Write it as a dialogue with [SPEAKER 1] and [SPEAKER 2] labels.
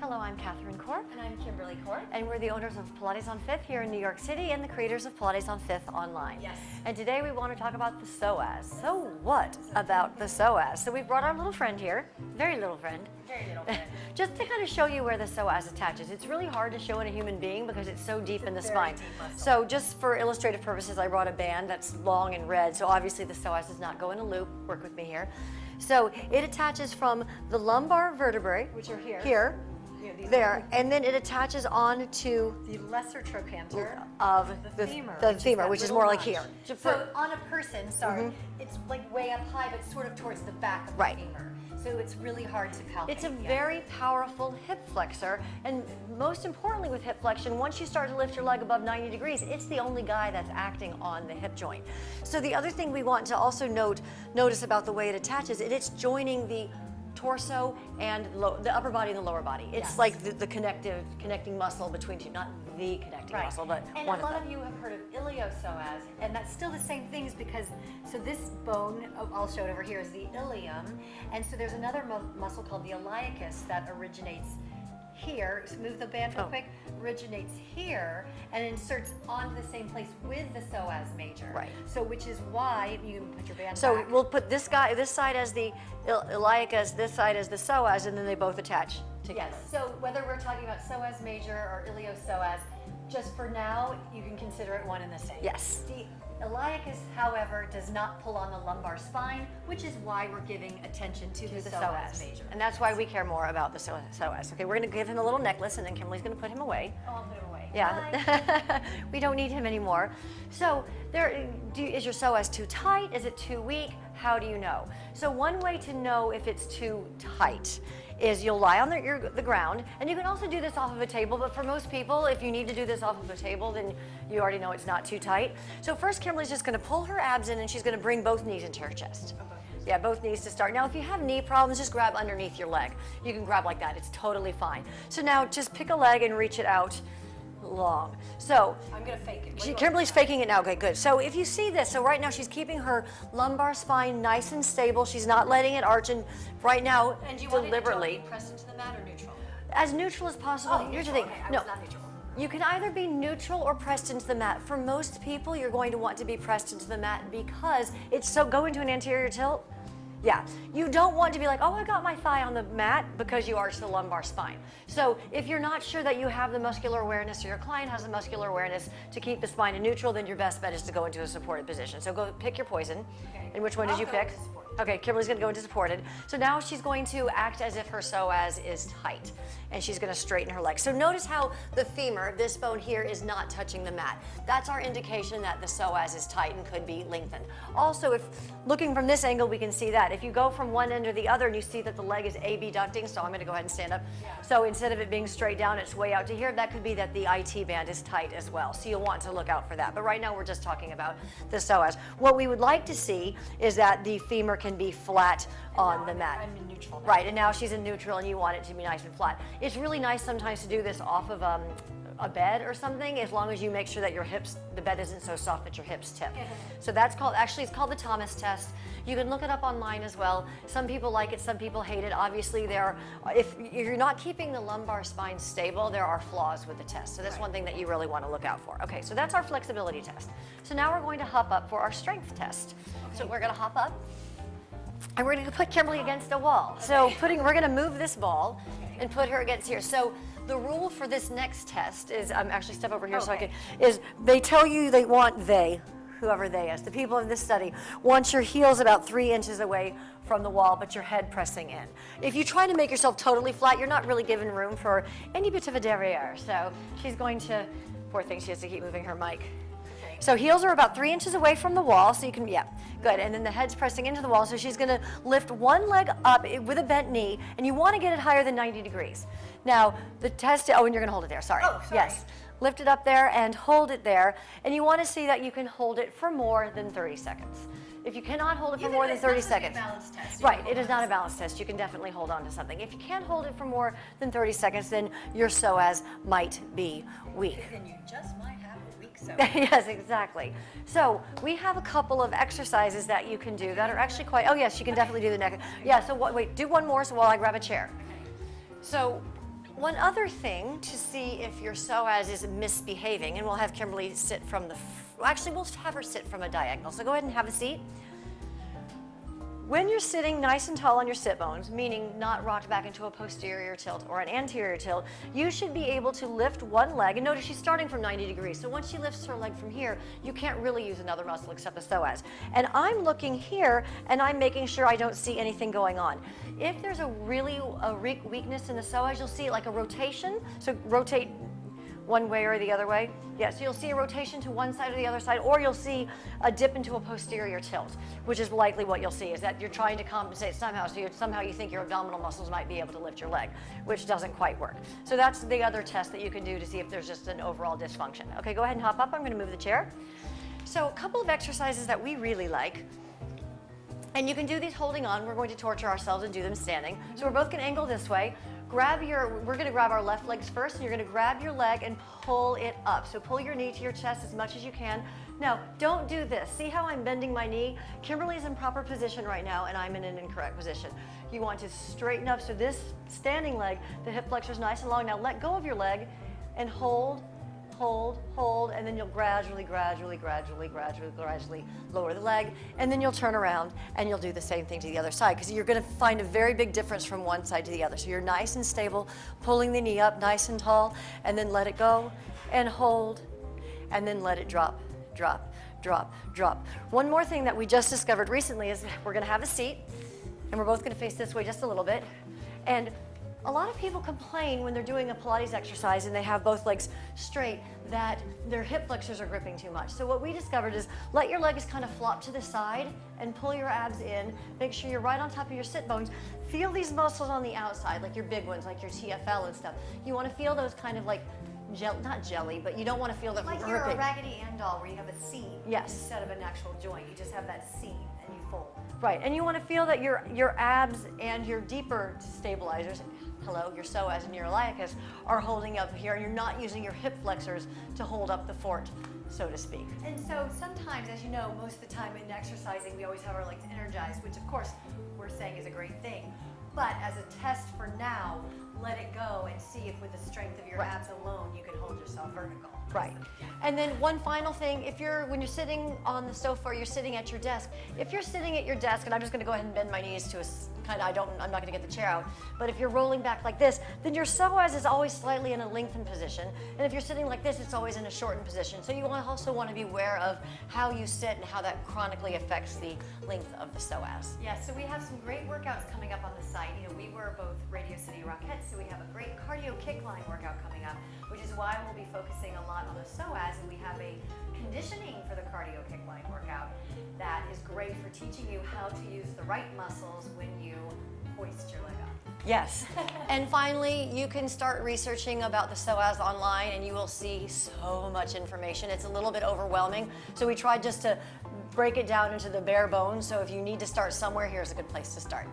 [SPEAKER 1] Hello, I'm Katherine
[SPEAKER 2] And I'm Kimberly Corp.
[SPEAKER 1] and we're the owners of Pilates on Fifth here in New York City and the creators of Pilates on Fifth online.
[SPEAKER 2] Yes.
[SPEAKER 1] And today we want to talk about the psoas. So what about the psoas? So we've brought our little friend here, very little friend,
[SPEAKER 2] Very little bit.
[SPEAKER 1] just to kind of show you where the psoas attaches. It's really hard to show in a human being because it's so deep in the
[SPEAKER 2] very
[SPEAKER 1] spine.
[SPEAKER 2] deep muscle.
[SPEAKER 1] So just for illustrative purposes, I brought a band that's long and red. So obviously the psoas does not go in a loop. Work with me here. So it attaches from the lumbar vertebrae,
[SPEAKER 2] Which are here.
[SPEAKER 1] here,
[SPEAKER 2] These
[SPEAKER 1] there, and then it attaches on to
[SPEAKER 2] The lesser trochanter
[SPEAKER 1] of
[SPEAKER 2] the femur.
[SPEAKER 1] the femur, which is more like here.
[SPEAKER 2] So on a person, it's like way up high, but sort of towards the back of
[SPEAKER 1] Right.
[SPEAKER 2] the femur. So it's really hard to palpate.
[SPEAKER 1] It's a
[SPEAKER 2] yeah.
[SPEAKER 1] very powerful hip flexor, and most importantly with hip flexion, once you start to lift your leg above 90 degrees, it's the only guy that's acting on the hip joint. So the other thing we want to also notice about the way it attaches, it's joining the torso and the upper body and the lower body. It's
[SPEAKER 2] Yes.
[SPEAKER 1] like the connecting muscle between two, not the connecting
[SPEAKER 2] Right.
[SPEAKER 1] muscle, but
[SPEAKER 2] and
[SPEAKER 1] one
[SPEAKER 2] a
[SPEAKER 1] of
[SPEAKER 2] lot
[SPEAKER 1] them.
[SPEAKER 2] of you have heard of iliopsoas, and that's still the same things because, so this bone, I'll show it over here, is the ilium, and so there's another muscle called the iliacus that originates here. So move the band real
[SPEAKER 1] Oh.
[SPEAKER 2] quick. Originates here and inserts onto the same place with the psoas major.
[SPEAKER 1] Right.
[SPEAKER 2] So which is why you can put your band
[SPEAKER 1] So
[SPEAKER 2] back.
[SPEAKER 1] we'll put this side as the iliacus, this side as the psoas, and then they both attach together.
[SPEAKER 2] Yes. So whether we're talking about psoas major or iliopsoas, just for now, you can consider it one and the same.
[SPEAKER 1] Yes.
[SPEAKER 2] The iliacus, however, does not pull on the lumbar spine, which is why we're giving attention to the psoas major.
[SPEAKER 1] And that's why we care more about the psoas. Okay, we're going to give him a little necklace, and then Kimberly's going to put him away.
[SPEAKER 2] Oh, I'll put it away. Bye.
[SPEAKER 1] Yeah, we don't need him anymore. So is your psoas too tight? Is it too weak? How do you know? So one way to know if it's too tight is you'll lie on the ground, and you can also do this off of a table, but for most people, if you need to do this off of a table, then you already know it's not too tight. So first, Kimberly's just going to pull her abs in, and she's going to bring both knees into her chest. Yeah, both knees to start. Now, if you have knee problems, just grab underneath your leg. You can grab like that. It's totally fine. So now just pick a leg and reach it out long. So
[SPEAKER 2] I'm going to fake it. What do you want
[SPEAKER 1] Kimberly's
[SPEAKER 2] me to do?
[SPEAKER 1] faking it now. Okay, good. So if you see this, so right now she's keeping her lumbar spine nice and stable. She's not letting it arch, and right now,
[SPEAKER 2] And do you want it to
[SPEAKER 1] deliberately,
[SPEAKER 2] be pressed into the mat or neutral?
[SPEAKER 1] as neutral as possible. Here's the thing.
[SPEAKER 2] Okay, I
[SPEAKER 1] No,
[SPEAKER 2] was not neutral.
[SPEAKER 1] you can either be neutral or pressed into the mat. For most people, you're going to want to be pressed into the mat because it's so go into an anterior tilt. Yeah, you don't want to be like, oh, I got my thigh on the mat because you arch the lumbar spine. So if you're not sure that you have the muscular awareness or your client has the muscular awareness to keep the spine in neutral, then your best bet is to go into a supported position. So go pick your poison.
[SPEAKER 2] Okay.
[SPEAKER 1] And which one did
[SPEAKER 2] I'll
[SPEAKER 1] you
[SPEAKER 2] go
[SPEAKER 1] pick?
[SPEAKER 2] into supported.
[SPEAKER 1] Okay, Kimberly's gonna go into supported. So now she's going to act as if her psoas is tight, and she's gonna straighten her legs. So notice how the femur, this bone here, is not touching the mat. That's our indication that the psoas is tight and could be lengthened. Also, if looking from this angle, we can see that. If you go from one end to the other and you see that the leg is abducting, so I'm gonna go ahead and stand up. So instead of it being straight down, it's way out to here. That could be that the IT band is tight as well. So you'll want to look out for that. But right now we're just talking about the psoas. What we would like to see is that the femur can be flat on the mat.
[SPEAKER 2] I'm in neutral now.
[SPEAKER 1] Right, and now she's in neutral and you want it to be nice and flat. It's really nice sometimes to do this off of a bed or something, as long as you make sure that your hips, the bed isn't so soft that your hips tip. So that's called, actually it's called the Thomas test. You can look it up online as well. Some people like it, some people hate it. Obviously if you're not keeping the lumbar spine stable, there are flaws with the test. So that's one thing that you really want to look out for. Okay, so that's our flexibility test. So now we're going to hop up for our strength test. So we're gonna hop up, and we're going to put Kimberly against a wall. So we're going to move this ball and put her against here. So the rule for this next test is, actually step over here so I can, is they tell you whoever they is, the people in this study, want your heels about 3 inches away from the wall, but your head pressing in. If you try to make yourself totally flat, you're not really given room for any bit of a derriere. So she's going to, poor thing, she has to keep moving her mic. So heels are about 3 inches away from the wall, so you can, yeah, good. And then the head's pressing into the wall, so she's gonna lift one leg up with a bent knee, and you wanna get it higher than 90 degrees. Now, the test, and you're gonna hold it there, sorry.
[SPEAKER 2] Oh, sorry.
[SPEAKER 1] Yes, lift it up there and hold it there, and you wanna see that you can hold it for more than 30 seconds. If you cannot hold it for more than 30 seconds. Right, it is not a balance test. You can definitely hold on to something. If you can't hold it for more than 30 seconds, then your psoas might be weak.
[SPEAKER 2] Then you just might have a weak psoas.
[SPEAKER 1] Yes, exactly. So we have a couple of exercises that you can do that are actually quite, oh yes, you can definitely do the neck. Yeah, so wait, do one more so while I grab a chair. So One other thing to see if your psoas is misbehaving, and we'll have Kimberly sit from the, well, actually we'll have her sit from a diagonal. So go ahead and have a seat. When you're sitting nice and tall on your sit bones, meaning not rocked back into a posterior tilt or an anterior tilt, you should be able to lift one leg. And notice she's starting from 90 degrees. So once she lifts her leg from here, you can't really use another muscle except the psoas. And I'm looking here and I'm making sure I don't see anything going on. If there's a weakness in the psoas, you'll see like a rotation. So rotate one way or the other way. Yeah, so you'll see a rotation to one side or the other side, or you'll see a dip into a posterior tilt, which is likely what you'll see, is that you're trying to compensate somehow, so somehow you think your abdominal muscles might be able to lift your leg, which doesn't quite work. So that's the other test that you can do to see if there's just an overall dysfunction. Okay, go ahead and hop up. I'm gonna move the chair. So a couple of exercises that we really like, and you can do these holding on. We're going to torture ourselves and do them standing. So we're both gonna angle this way. We're gonna grab our left legs first, and you're gonna grab your leg and pull it up. So pull your knee to your chest as much as you can. Now, don't do this. See how I'm bending my knee? Kimberly's in proper position right now, and I'm in an incorrect position. You want to straighten up, so this standing leg, the hip flexor's nice and long. Now let go of your leg and hold, and then you'll gradually lower the leg, and then you'll turn around and you'll do the same thing to the other side, because you're gonna find a very big difference from one side to the other. So you're nice and stable, pulling the knee up nice and tall, and then let it go, and hold, and then let it drop. One more thing that we just discovered recently is we're gonna have a seat, and we're both gonna face this way just a little bit, and a lot of people complain when they're doing a Pilates exercise and they have both legs straight that their hip flexors are gripping too much. So what we discovered is let your legs kind of flop to the side and pull your abs in. Make sure you're right on top of your sit bones. Feel these muscles on the outside, like your big ones, like your TFL and stuff. You want to feel those kind of like, not jelly, but you don't want to feel that
[SPEAKER 2] like
[SPEAKER 1] gripping.
[SPEAKER 2] you're a Raggedy Ann doll where you have a seam instead of an actual joint. You just have that seam and you fold.
[SPEAKER 1] Right, and you want to feel that your abs and your deeper stabilizers, your psoas and your iliacus, are holding up here, and you're not using your hip flexors to hold up the fort, so to speak.
[SPEAKER 2] And so sometimes, as you know, most of the time in exercising, we always have our legs energized, which of course we're saying is a great thing. But as a test for now, let it go and see if with the strength of your abs alone, you can hold yourself vertical.
[SPEAKER 1] Right. And then one final thing, when you're sitting on the sofa or you're sitting at your desk, if you're sitting at your desk, and I'm just gonna go ahead and bend my knees to I'm not gonna get the chair out, but if you're rolling back like this, then your psoas is always slightly in a lengthened position. And if you're sitting like this, it's always in a shortened position. So you also want to be aware of how you sit and how that chronically affects the length of the psoas.
[SPEAKER 2] Yeah, so we have some great workouts coming up on the site. You know, we were both Radio City Rockettes, so we have a great cardio kickline workout coming up, which is why we'll be focusing a lot on the psoas, and we have a conditioning for the cardio kickline workout that is great for teaching you how to use the right muscles when you hoist your leg up.
[SPEAKER 1] Yes. And finally, you can start researching about the psoas online, and you will see so much information. It's a little bit overwhelming, so we tried just to break it down into the bare bones. So if you need to start somewhere, here's a good place to start.